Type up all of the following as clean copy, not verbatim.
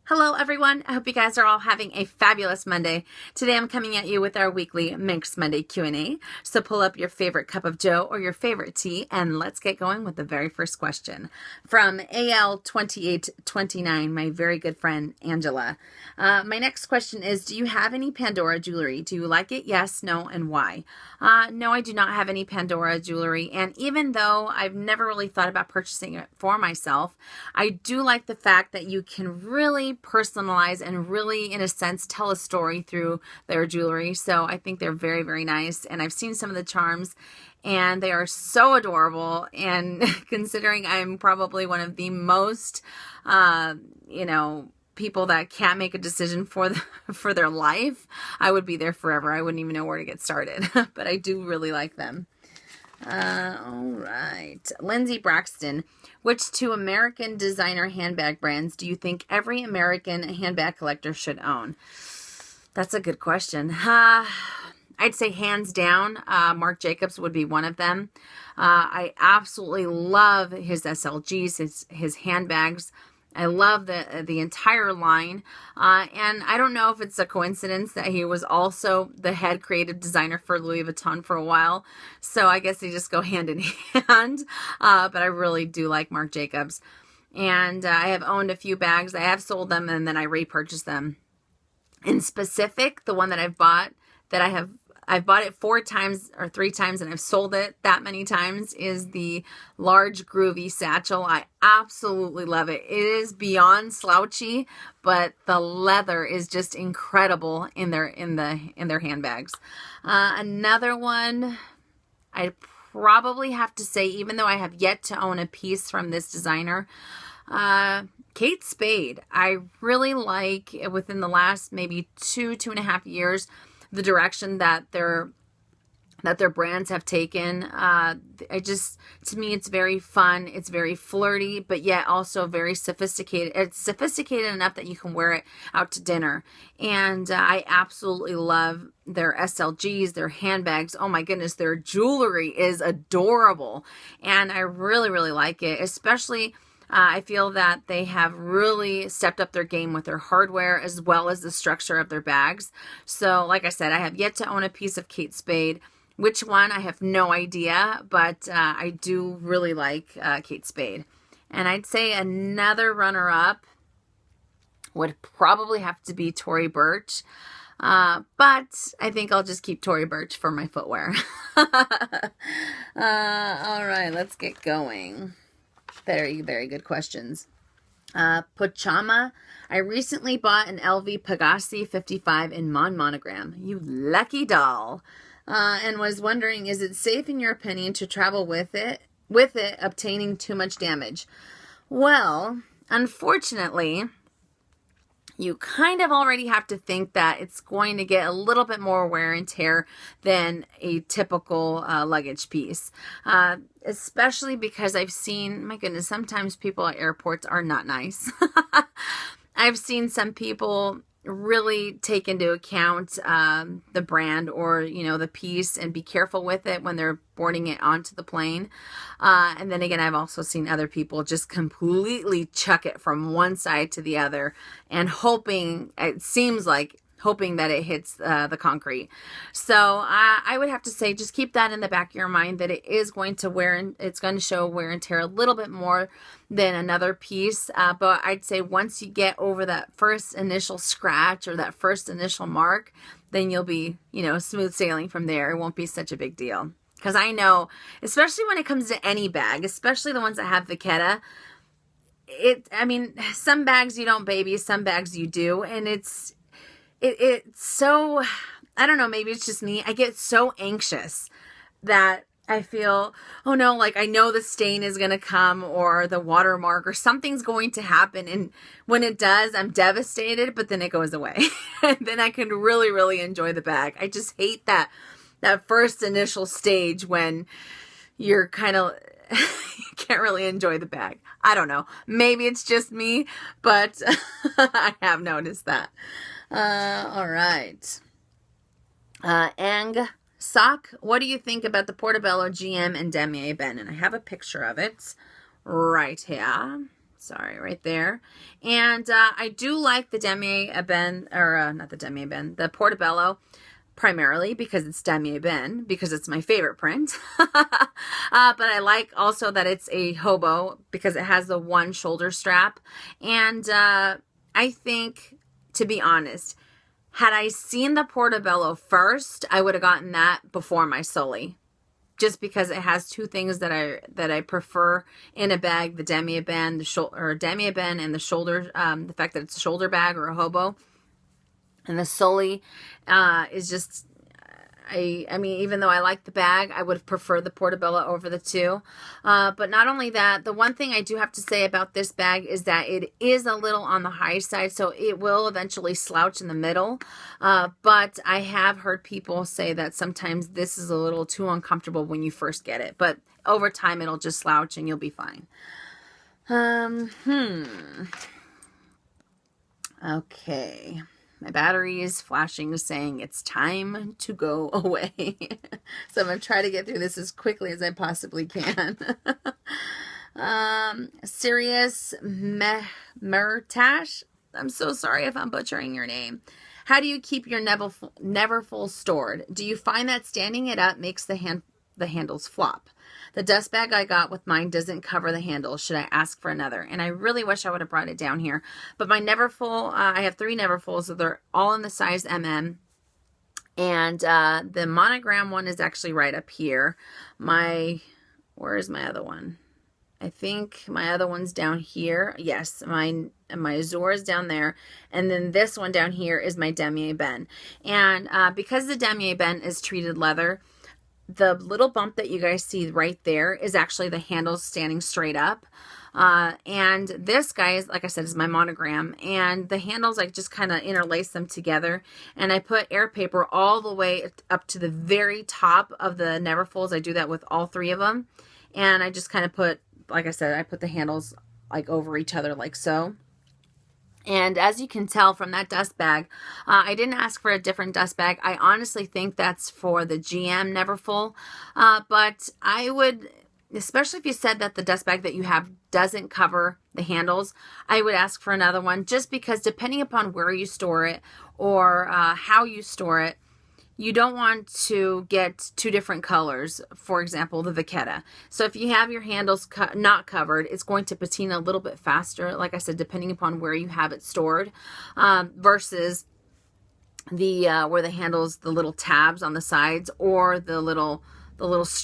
Hello everyone, I hope you guys are all having a fabulous Monday. Today I'm coming at you with our weekly Mink's Monday Q&A. So pull up your favorite cup of joe or your favorite tea and let's get going with the very first question. From AL2829, my very good friend Angela. My next question is, do you have any Pandora jewelry? Do you like it? Yes, no, and why? No, I do not have any Pandora jewelry, and even though I've never really thought about purchasing it for myself, I do like the fact that you can really personalize and really, in a sense, tell a story through their jewelry. So I think they're very, very nice. And I've seen some of the charms and they are so adorable. And considering I'm probably one of the most, people that can't make a decision for their life, I would be there forever. I wouldn't even know where to get started, but I do really like them. All right. Lindsay Braxton, which two American designer handbag brands do you think every American handbag collector should own? That's a good question. I'd say hands down, Marc Jacobs would be one of them. I absolutely love his SLGs, his handbags. I love the entire line, and I don't know if it's a coincidence that he was also the head creative designer for Louis Vuitton for a while, so I guess they just go hand in hand, but I really do like Marc Jacobs, and I have owned a few bags. I have sold them, and then I repurchased them. In specific, the one that I've bought, I've bought it 4 times or 3 times and I've sold it that many times, is the large groovy satchel. I absolutely love it. It is beyond slouchy, but the leather is just incredible in their handbags. Another one, I probably have to say, even though I have yet to own a piece from this designer, Kate Spade. I really like, within the last maybe 2.5 years, the direction that their brands have taken. To me, it's very fun. It's very flirty, but yet also very sophisticated. It's sophisticated enough that you can wear it out to dinner. And I absolutely love their SLGs, their handbags. Oh my goodness, their jewelry is adorable. And I really, really like it, especially I feel that they have really stepped up their game with their hardware as well as the structure of their bags. So like I said, I have yet to own a piece of Kate Spade. Which one, I have no idea, but I do really like Kate Spade. And I'd say another runner-up would probably have to be Tory Burch. But I think I'll just keep Tory Burch for my footwear. All right, let's get going. Very, very good questions. Pochama, I recently bought an LV Pegasi 55 in monogram. You lucky doll. And was wondering, is it safe in your opinion to travel with it obtaining too much damage? Well, unfortunately, you kind of already have to think that it's going to get a little bit more wear and tear than a typical luggage piece. Especially because I've seen, my goodness, sometimes people at airports are not nice. I've seen some people really take into account the brand or the piece and be careful with it when they're boarding it onto the plane, and then again, I've also seen other people just completely chuck it from one side to the other and hoping that it hits the concrete. So I would have to say, just keep that in the back of your mind, that it is going to it's going to show wear and tear a little bit more than another piece. But I'd say once you get over that first initial scratch or that first initial mark, then you'll be, smooth sailing from there. It won't be such a big deal. Because I know, especially when it comes to any bag, especially the ones that have Vachetta, some bags you don't baby, some bags you do. And it's so, I don't know, maybe it's just me. I get so anxious that I feel, oh no, like I know the stain is going to come or the watermark or something's going to happen. And when it does, I'm devastated, but then it goes away. And then I can really, really enjoy the bag. I just hate that first initial stage when you're kind of, you can't really enjoy the bag. I don't know. Maybe it's just me, but I have noticed that. All right. Ang Sock, what do you think about the Portobello GM and Damier Ben? And I have a picture of it right here. Sorry, right there. And I do like the demi-ben, or not the demi-ben, the Portobello, primarily because it's demi-ben, because it's my favorite print. But I like also that it's a hobo because it has the one shoulder strap. And I think, to be honest, had I seen the Portobello first, I would have gotten that before my Sully. Just because it has two things that I prefer in a bag: the demi-ben, demi-ben, and the shoulder, the fact that it's a shoulder bag or a hobo. And the Sully is just, I mean, even though I like the bag, I would have preferred the Portobello over the two. But not only that, the one thing I do have to say about this bag is that it is a little on the high side, so it will eventually slouch in the middle. But I have heard people say that sometimes this is a little too uncomfortable when you first get it. But over time, it'll just slouch and you'll be fine. Okay. My battery is flashing, saying it's time to go away. So I'm going to try to get through this as quickly as I possibly can. Sirius Mertash. I'm so sorry if I'm butchering your name. How do you keep your Neverfull stored? Do you find that standing it up makes the handles flop? The dust bag I got with mine doesn't cover the handles. Should I ask for another? And I really wish I would have brought it down here. But my Neverfull, I have 3 Neverfulls, so they're all in the size MM. And the monogram one is actually right up here. Where is my other one? I think my other one's down here. Yes, my Azure is down there. And then this one down here is my demi-ben. And because the demi-ben is treated leather, the little bump that you guys see right there is actually the handles standing straight up. And this, guys, like I said, is my monogram. And the handles, I just kind of interlace them together. And I put air paper all the way up to the very top of the Neverfulls. I do that with all 3 of them. And I just kind of put, like I said, I put the handles like over each other like so. And as you can tell from that dust bag, I didn't ask for a different dust bag. I honestly think that's for the GM Neverfull. But I would, especially if you said that the dust bag that you have doesn't cover the handles, I would ask for another one, just because depending upon where you store it or how you store it, you don't want to get 2 different colors. For example, the Vachetta. So if you have your handles not covered, it's going to patina a little bit faster, like I said, depending upon where you have it stored, versus the where the handles, the little tabs on the sides, or the little,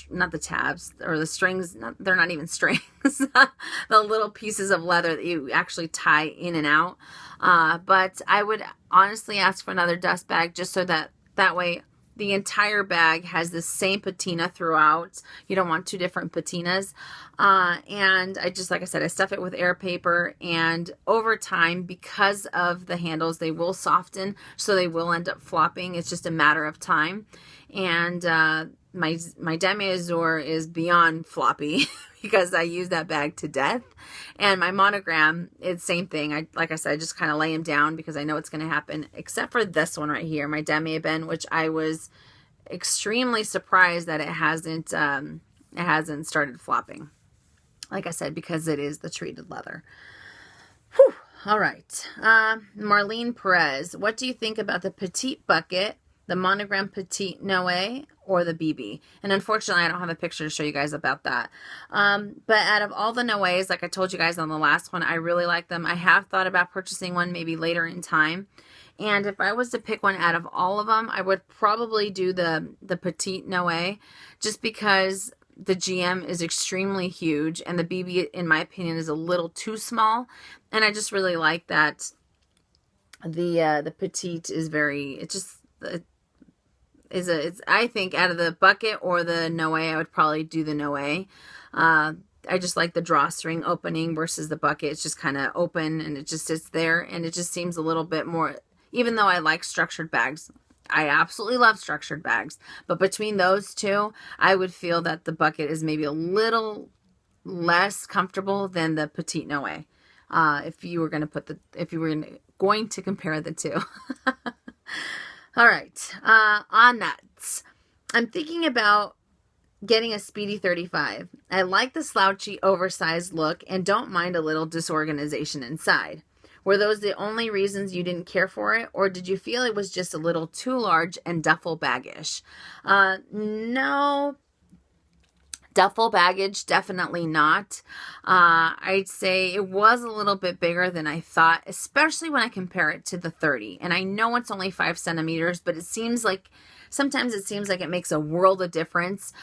not the tabs, or the strings, they're not even strings, the little pieces of leather that you actually tie in and out. But I would honestly ask for another dust bag, just so that way the entire bag has the same patina throughout. You don't want 2 different patinas. And I just, like I said, I stuff it with air paper, and over time, because of the handles, they will soften, so they will end up flopping. It's just a matter of time. And my Demi Azure is beyond floppy because I use that bag to death. And my monogram, it's same thing. Like I said, I just kind of lay them down because I know it's going to happen, except for this one right here, my demi-ben, which I was extremely surprised that it hasn't started flopping. Like I said, because it is the treated leather. Whew. All right. Marlene Perez, what do you think about the Petite Bucket, the monogram Petite Noe, or the BB? And unfortunately, I don't have a picture to show you guys about that. But out of all the Noes, like I told you guys on the last one, I really like them. I have thought about purchasing one maybe later in time. And if I was to pick one out of all of them, I would probably do the Petite Noe, just because the GM is extremely huge and the BB, in my opinion, is a little too small. And I just really like that the Petite is very, I think out of the Bucket or the Noe, I would probably do the Noe. I just like the drawstring opening versus the Bucket. It's just kind of open and it just sits there, and it just seems a little bit more, even though I like structured bags. I absolutely love structured bags, but between those two, I would feel that the Bucket is maybe a little less comfortable than the Petite Noe. If you were going to compare the two. All right. On nuts. I'm thinking about getting a Speedy 35. I like the slouchy, oversized look and don't mind a little disorganization inside. Were those the only reasons you didn't care for it, or did you feel it was just a little too large and duffel baggish? No. Duffel baggage, definitely not. I'd say it was a little bit bigger than I thought, especially when I compare it to the 30. And I know it's only 5 centimeters, but sometimes it seems like it makes a world of difference.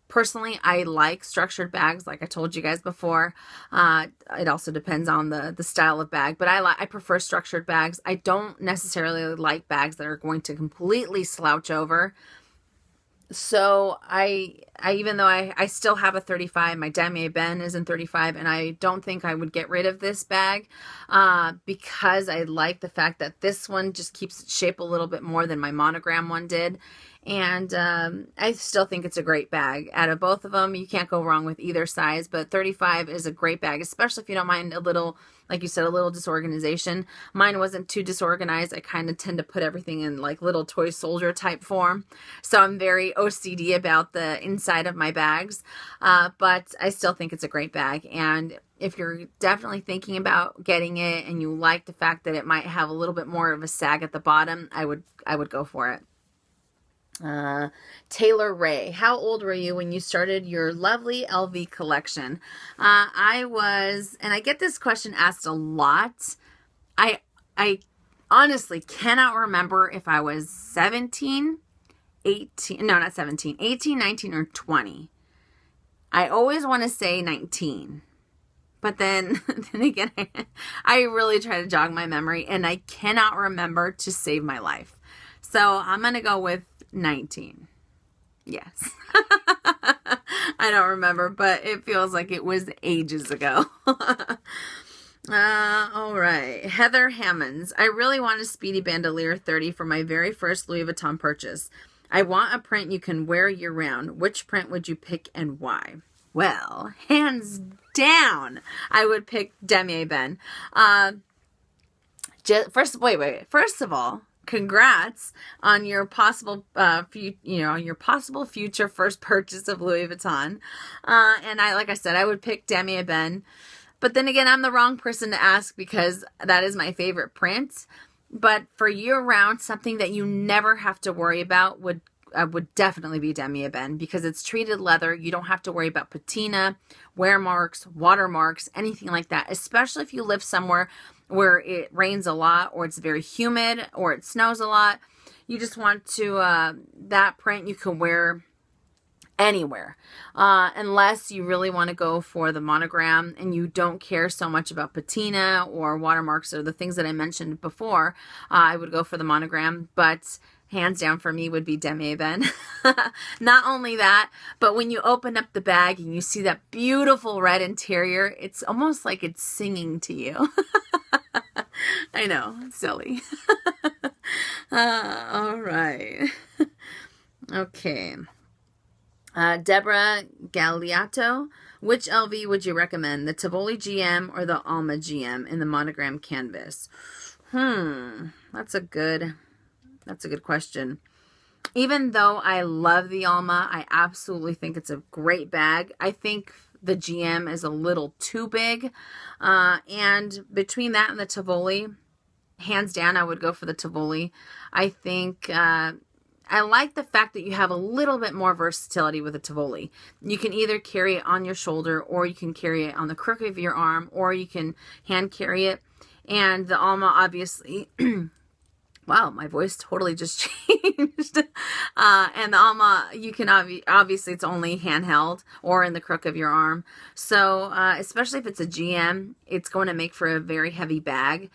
Personally, I like structured bags, like I told you guys before. It also depends on the style of bag, but I prefer structured bags. I don't necessarily like bags that are going to completely slouch over. So even though I still have a 35, my Damier Ben is in 35, and I don't think I would get rid of this bag because I like the fact that this one just keeps its shape a little bit more than my monogram one did. And I still think it's a great bag. Out of both of them, you can't go wrong with either size, but 35 is a great bag, especially if you don't mind a little, like you said, a little disorganization. Mine wasn't too disorganized. I kind of tend to put everything in like little toy soldier type form. So I'm very OCD about the inside of my bags, but I still think it's a great bag. And if you're definitely thinking about getting it and you like the fact that it might have a little bit more of a sag at the bottom, I would go for it. Taylor Ray, how old were you when you started your lovely LV collection? I was, and I get this question asked a lot. I honestly cannot remember if I was 17, 18, no, not 17, 18, 19, or 20. I always want to say 19. But then again, I really try to jog my memory, and I cannot remember to save my life. So I'm going to go with 19. Yes. I don't remember, but it feels like it was ages ago. All right. Heather Hammonds. I really want a Speedy Bandolier 30 for my very first Louis Vuitton purchase. I want a print you can wear year round. Which print would you pick and why? Well, hands down, I would pick Damier Ben. First of all, congrats on your possible, your possible future first purchase of Louis Vuitton. And like I said, I would pick Damier Ben. But then again, I'm the wrong person to ask because that is my favorite print. But for year round, something that you never have to worry about would definitely be Damier Ben because it's treated leather. You don't have to worry about patina, wear marks, watermarks, anything like that, especially if you live somewhere where it rains a lot or it's very humid or it snows a lot. You just want to, that print you can wear anywhere, unless you really want to go for the monogram and you don't care so much about patina or watermarks or the things that I mentioned before. I would go for the monogram, but hands down for me would be Damier Ben. Not only that, but when you open up the bag and you see that beautiful red interior, it's almost like it's singing to you. I know, silly. All right. Okay. Deborah Galiato, which LV would you recommend? The Tivoli GM or the Alma GM in the monogram canvas? That's a good question. Even though I love the Alma, I absolutely think it's a great bag. I think the GM is a little too big. And between that and the Tivoli, hands down, I would go for the Tivoli. I think I like the fact that you have a little bit more versatility with a Tivoli. You can either carry it on your shoulder, or you can carry it on the crook of your arm, or you can hand carry it. And the Alma, obviously... Wow, my voice totally just changed. And the Alma, you can obviously it's only handheld or in the crook of your arm. So especially if it's a GM, it's going to make for a very heavy bag.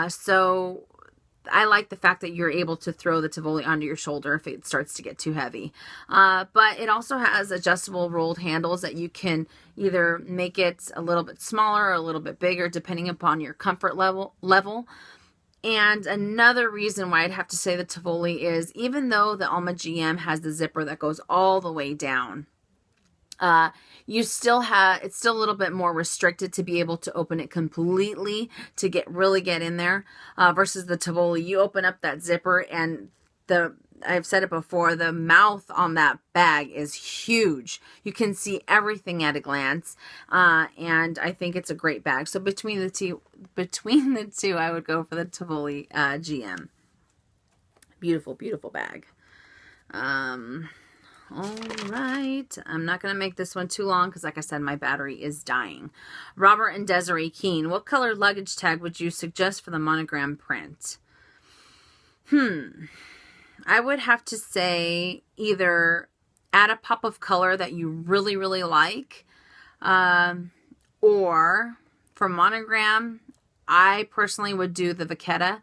So I like the fact that you're able to throw the Tivoli onto your shoulder if it starts to get too heavy. But it also has adjustable rolled handles that you can either make it a little bit smaller or a little bit bigger depending upon your comfort level. And another reason why I'd have to say the Tivoli is even though the Alma GM has the zipper that goes all the way down, it's still a little bit more restricted to be able to open it completely to really get in there, versus the Tivoli. You open up that zipper and I've said it before, the mouth on that bag is huge. You can see everything at a glance. And I think it's a great bag. So between the two, I would go for the Tivoli GM. Beautiful, beautiful bag. All right. I'm not going to make this one too long because, like I said, my battery is dying. Robert and Desiree Keene. What color luggage tag would you suggest for the monogram print? I would have to say either add a pop of color that you really, really like, or for monogram, I personally would do the Vachetta,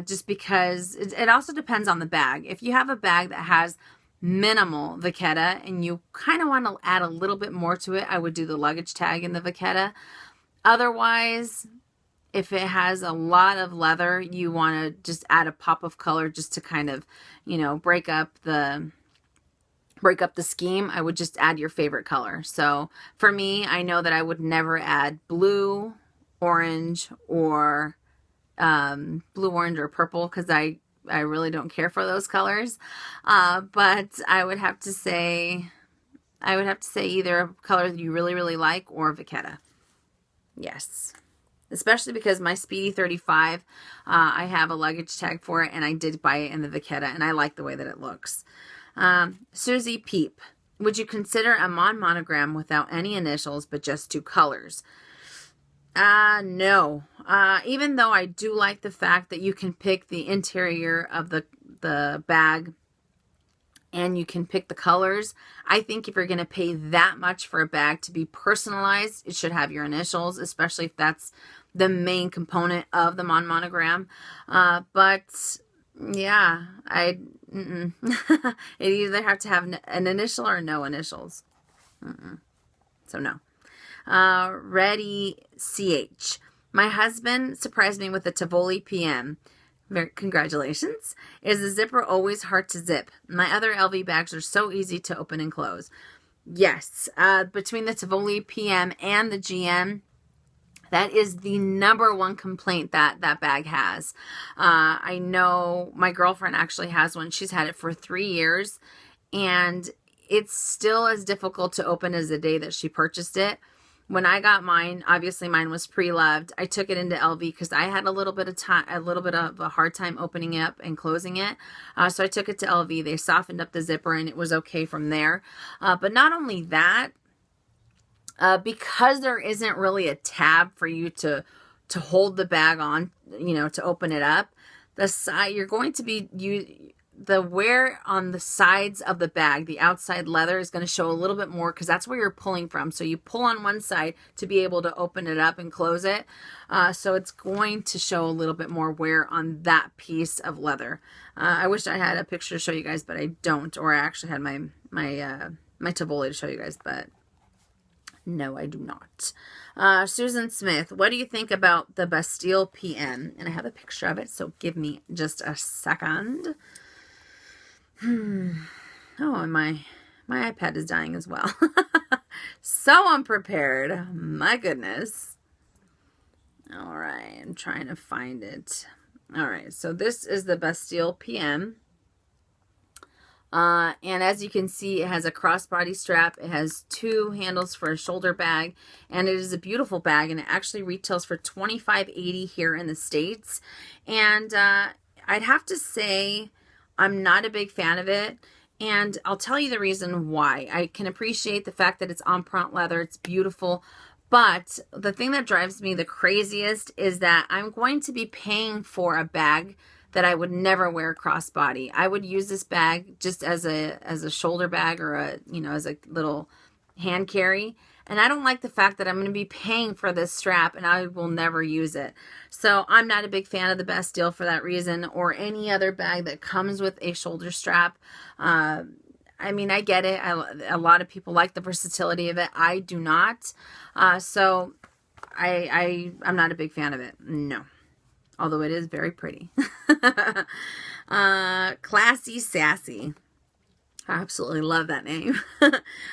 just because it also depends on the bag. If you have a bag that has minimal Vachetta and you kind of want to add a little bit more to it, I would do the luggage tag in the Vachetta. Otherwise, if it has a lot of leather, you want to just add a pop of color just to kind of, you know, break up the scheme. I would just add your favorite color. So for me, I know that I would never add blue, orange, or purple because I really don't care for those colors. But I would have to say either a color that you really, really like or Vachetta. Yes. Especially because my Speedy 35, I have a luggage tag for it, and I did buy it in the Vachetta, and I like the way that it looks. Susie Peep, would you consider a monogram without any initials but just 2 colors? No. Even though I do like the fact that you can pick the interior of the bag and you can pick the colors, I think if you're going to pay that much for a bag to be personalized, it should have your initials, especially if that's the main component of the monogram. But yeah, it either have to have an initial or no initials. So no. Ready CH. My husband surprised me with a Tivoli PM. Congratulations. Is the zipper always hard to zip? My other LV bags are so easy to open and close. Yes. Between the Tivoli PM and the GM, that is the #1 complaint that bag has. I know my girlfriend actually has one. She's had it for 3 years, and it's still as difficult to open as the day that she purchased it. When I got mine, obviously mine was pre-loved. I took it into LV because I had a little bit of a hard time opening it up and closing it. So I took it to LV. They softened up the zipper and it was okay from there. But not only that, because there isn't really a tab for you to hold the bag on, you know, to open it up, the side you're going to be the wear on the sides of the bag, the outside leather is going to show a little bit more because that's where you're pulling from. So you pull on one side to be able to open it up and close it. So it's going to show a little bit more wear on that piece of leather. I wish I had a picture to show you guys, but I don't. Or I actually had my Tivoli to show you guys, but no, I do not. Susan Smith, what do you think about the Bastille PM? And I have a picture of it, so give me just a second. Oh, and my iPad is dying as well. So unprepared. My goodness. All right, I'm trying to find it. All right, so this is the Bastille PM. And as you can see, it has a crossbody strap. It has 2 handles for a shoulder bag, and it is a beautiful bag, and it actually retails for $25.80 here in the States. And I'd have to say I'm not a big fan of it, and I'll tell you the reason why. I can appreciate the fact that it's empreinte leather. It's beautiful, but the thing that drives me the craziest is that I'm going to be paying for a bag that I would never wear crossbody. I would use this bag just as a shoulder bag or as a little hand carry. And I don't like the fact that I'm going to be paying for this strap and I will never use it. So I'm not a big fan of the Bastille for that reason, or any other bag that comes with a shoulder strap. I mean, I get it. A lot of people like the versatility of it. I do not. So I'm not a big fan of it. No. Although it is very pretty. Classy Sassy. I absolutely love that name.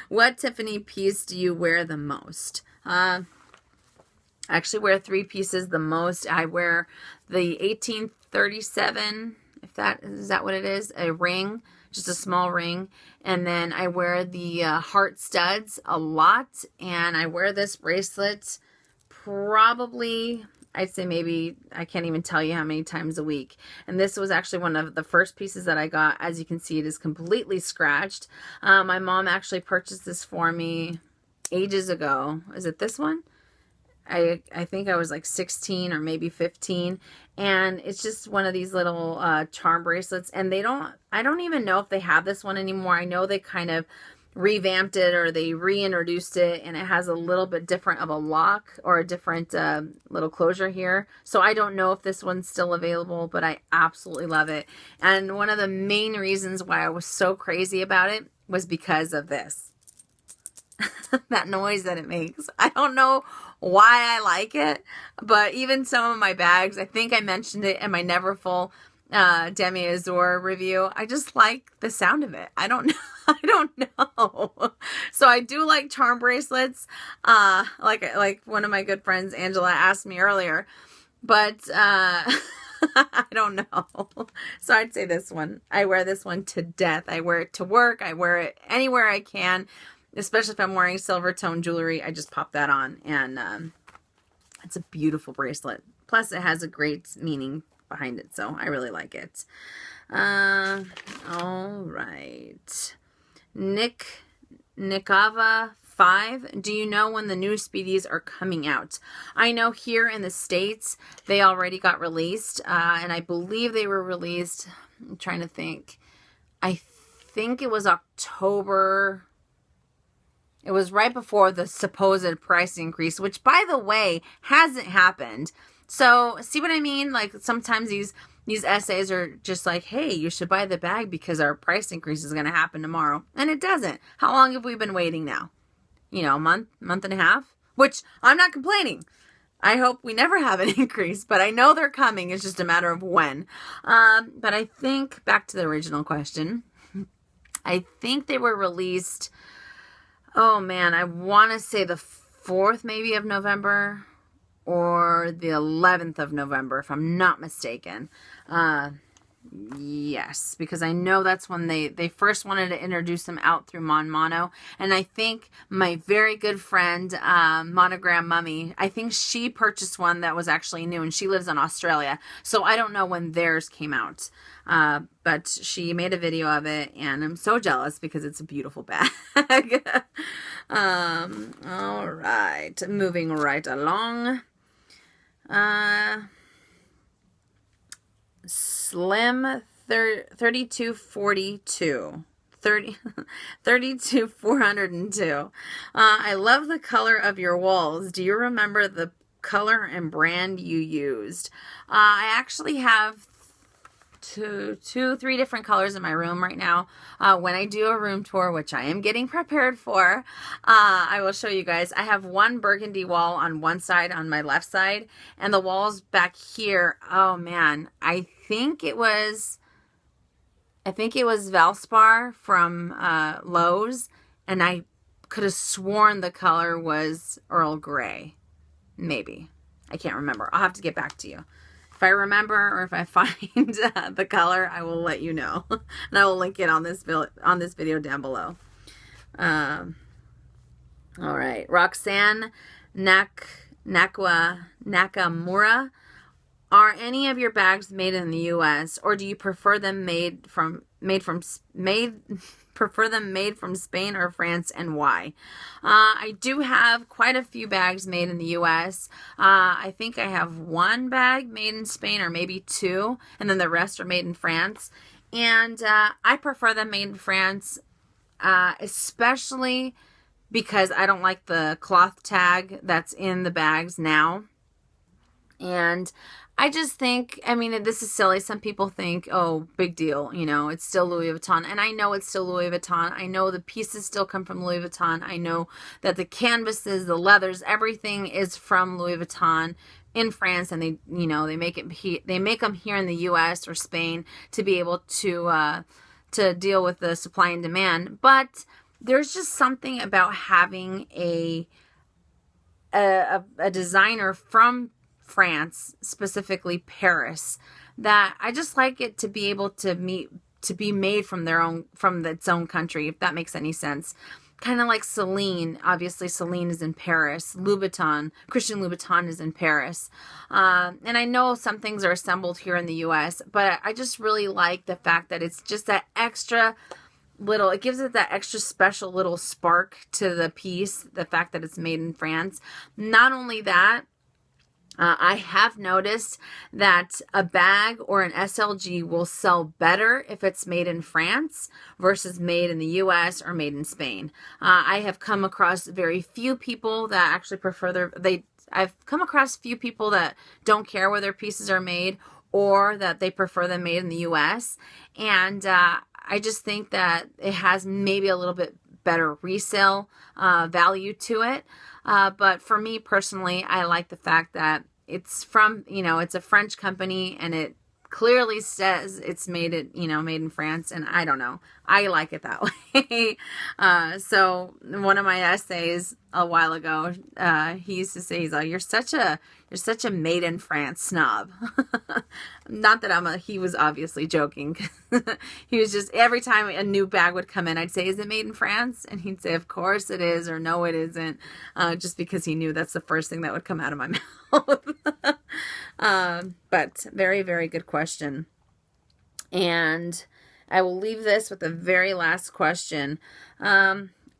What Tiffany piece do you wear the most? I actually wear 3 pieces the most. I wear the 1837, if if that is that what it is, a ring, just a small ring. And then I wear the heart studs a lot, and I wear this bracelet probably, I'd say maybe, I can't even tell you how many times a week. And this was actually one of the first pieces that I got. As you can see, it is completely scratched. My mom actually purchased this for me ages ago. Is it this one? I think I was like 16 or maybe 15. And it's just one of these little charm bracelets. And I don't even know if they have this one anymore. I know they kind of revamped it, or they reintroduced it, and it has a little bit different of a lock, or a different little closure here. So I don't know if this one's still available, but I absolutely love it. And one of the main reasons why I was so crazy about it was because of this. That noise that it makes. I don't know why I like it, but even some of my bags, I think I mentioned it in my Neverfull Demi Azur review. I just like the sound of it. I don't know. I don't know. So I do like charm bracelets. Like one of my good friends, Angela, asked me earlier, but I don't know. So I'd say this one. I wear this one to death. I wear it to work. I wear it anywhere I can, especially if I'm wearing silver tone jewelry. I just pop that on, and it's a beautiful bracelet. Plus it has a great meaning behind it, so I really like it. All right. Nickova 5. Do you know when the new Speedies are coming out? I know here in the States, they already got released, and I believe they were released, I'm trying to think, I think it was October. It was right before the supposed price increase, which, by the way, hasn't happened. So, see what I mean? Like, sometimes these essays are just like, hey, you should buy the bag because our price increase is going to happen tomorrow. And it doesn't. How long have we been waiting now? You know, a month and a half? Which, I'm not complaining. I hope we never have an increase, but I know they're coming. It's just a matter of when. But I think, back to the original question, I think they were released, oh man, I want to say the 4th maybe of November, or the 11th of November, if I'm not mistaken. Yes, because I know that's when they first wanted to introduce them out through Mon Mono. And I think my very good friend, Monogram Mummy, I think she purchased one that was actually new, and she lives in Australia. So I don't know when theirs came out. But she made a video of it, and I'm so jealous because it's a beautiful bag. All right, moving right along. Slim 3242. 32402. I love the color of your walls. Do you remember the color and brand you used? I actually have three different colors in my room right now. When I do a room tour, which I am getting prepared for, I will show you guys. I have one burgundy wall on one side, on my left side, and the walls back here, oh man, I think it was Valspar from Lowe's, and I could have sworn the color was Earl Grey. Maybe. I can't remember. I'll have to get back to you. If I remember, or if I find the color, I will let you know. And I will link it on this video down below. All right. Roxanne Nakamura. Are any of your bags made in the U.S., or do you prefer them made from Spain or France, and why? I do have quite a few bags made in the U.S. I think I have one bag made in Spain, or maybe two, and then the rest are made in France. And I prefer them made in France, especially because I don't like the cloth tag that's in the bags now. And I just think, I mean, this is silly. Some people think, oh, big deal, you know, it's still Louis Vuitton. And I know it's still Louis Vuitton. I know the pieces still come from Louis Vuitton. I know that the canvases, the leathers, everything is from Louis Vuitton in France. And they, you know, they make them here in the US or Spain to be able to deal with the supply and demand. But there's just something about having a designer from France, specifically Paris, that I just like it to be able to be made from its own country, if that makes any sense. Kind of like Celine. Obviously, Celine is in Paris. Christian Louboutin is in Paris. And I know some things are assembled here in the U.S., but I just really like the fact that it's just that extra little, it gives it that extra special little spark to the piece, the fact that it's made in France. Not only that, I have noticed that a bag or an SLG will sell better if it's made in France versus made in the US or made in Spain. I have come across very few people that actually prefer I've come across few people that don't care where their pieces are made or that they prefer them made in the US. And I just think that it has maybe a little bit better resale value to it. But for me personally, I like the fact that it's from, it's a French company and it clearly says it's made in France. And I don't know. I like it that way. So one of my essays a while ago, he used to say, he's like, you're such a made in France snob. Not that he was obviously joking. He was just, every time a new bag would come in, I'd say, is it made in France? And he'd say, of course it is, or no, it isn't. Just because he knew that's the first thing that would come out of my mouth. But very, very good question. And I will leave this with the very last question.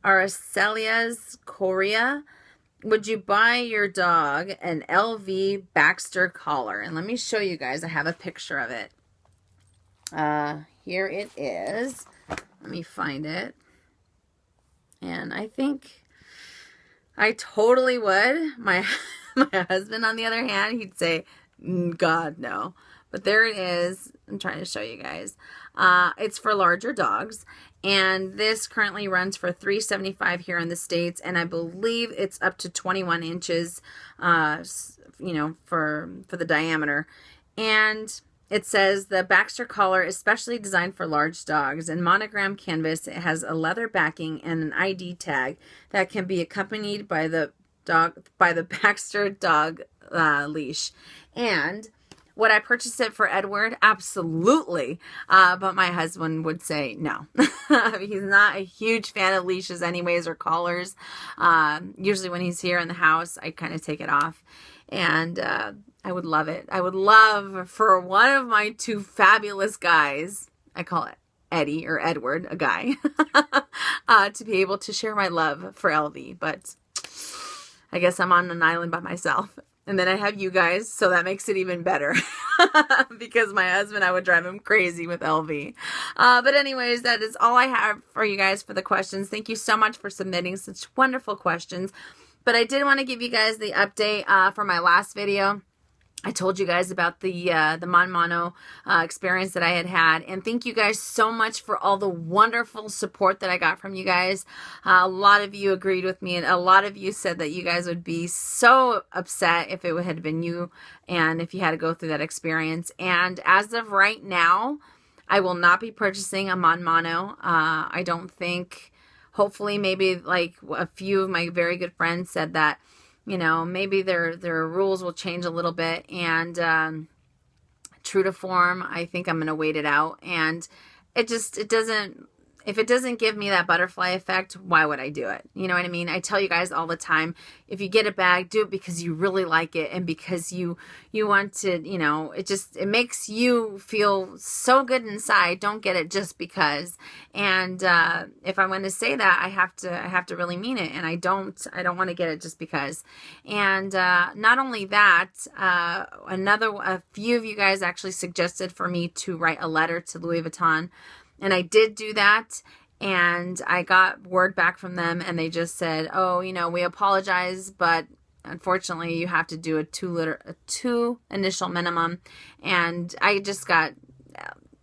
Aracelia's Korea, would you buy your dog an LV Baxter collar? And let me show you guys. I have a picture of it. Here it is. Let me find it. And I think I totally would. My husband, on the other hand, he'd say, God, no. But there it is. I'm trying to show you guys. It's for larger dogs. And this currently runs for $375 here in the States. And I believe it's up to 21 inches, for the diameter. And it says the Baxter collar is specially designed for large dogs. In monogram canvas, it has a leather backing and an ID tag that can be accompanied by the Baxter dog leash. And would I purchase it for Edward? Absolutely. But my husband would say no. He's not a huge fan of leashes anyways, or collars. Usually when he's here in the house, I kind of take it off. And I would love it. I would love for one of my two fabulous guys, I call it Eddie or Edward, a guy, to be able to share my love for LV. But I guess I'm on an island by myself. And then I have you guys, so that makes it even better. Because my husband, I would drive him crazy with LV. But anyways, that is all I have for you guys for the questions. Thank you so much for submitting such wonderful questions. But I did want to give you guys the update for my last video. I told you guys about the Mon Mono experience that I had. And thank you guys so much for all the wonderful support that I got from you guys. A lot of you agreed with me, and a lot of you said that you guys would be so upset if it had been you and if you had to go through that experience. And as of right now, I will not be purchasing a Mon Mono. I don't think, hopefully maybe like a few of my very good friends said that, maybe their rules will change a little bit, and true to form, I think I'm going to wait it out. And if it doesn't give me that butterfly effect, why would I do it? You know what I mean? I tell you guys all the time, if you get a bag, do it because you really like it and because you want to, it makes you feel so good inside. Don't get it just because. And if I'm going to say that, I have to really mean it. And I don't want to get it just because. And not only that, a few of you guys actually suggested for me to write a letter to Louis Vuitton. And I did do that, and I got word back from them, and they just said, oh, we apologize, but unfortunately you have to do a two initial minimum. And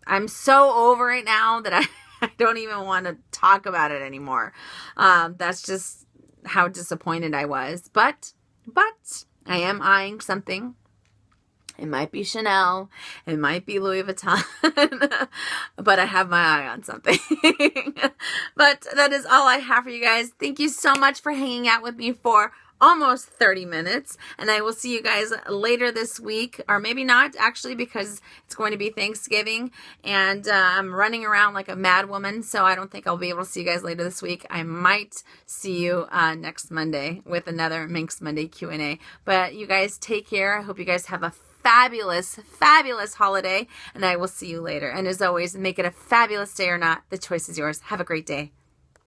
I'm so over it now that I don't even want to talk about it anymore. That's just how disappointed I was. But I am eyeing something. It might be Chanel. It might be Louis Vuitton. But I have my eye on something. But that is all I have for you guys. Thank you so much for hanging out with me for almost 30 minutes. And I will see you guys later this week, or maybe not actually, because it's going to be Thanksgiving and I'm running around like a mad woman. So I don't think I'll be able to see you guys later this week. I might see you next Monday with another Mink's Monday Q&A. But you guys take care. I hope you guys have a fabulous holiday, and I will see you later. And as always, make it a fabulous day or not. The choice is yours. Have a great day.